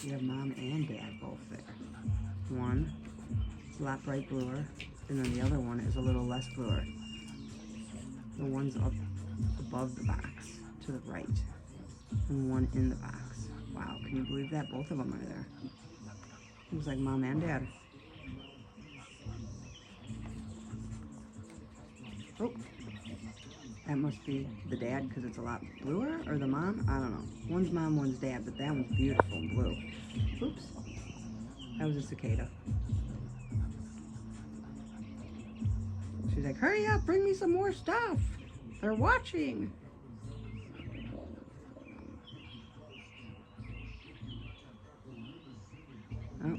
You have mom and dad both there. One is a lot bright bluer, and then the other one is a little less bluer. The one's up above the box to the right, and one in the box. Wow, can you believe that? Both of them are there. Looks like mom and dad. Oh, that must be the dad because it's a lot bluer, or the mom? I don't know. One's mom, one's dad, but that one's beautiful and blue. Oops, that was a cicada. She's like, hurry up, bring me some more stuff. They're watching. Oh.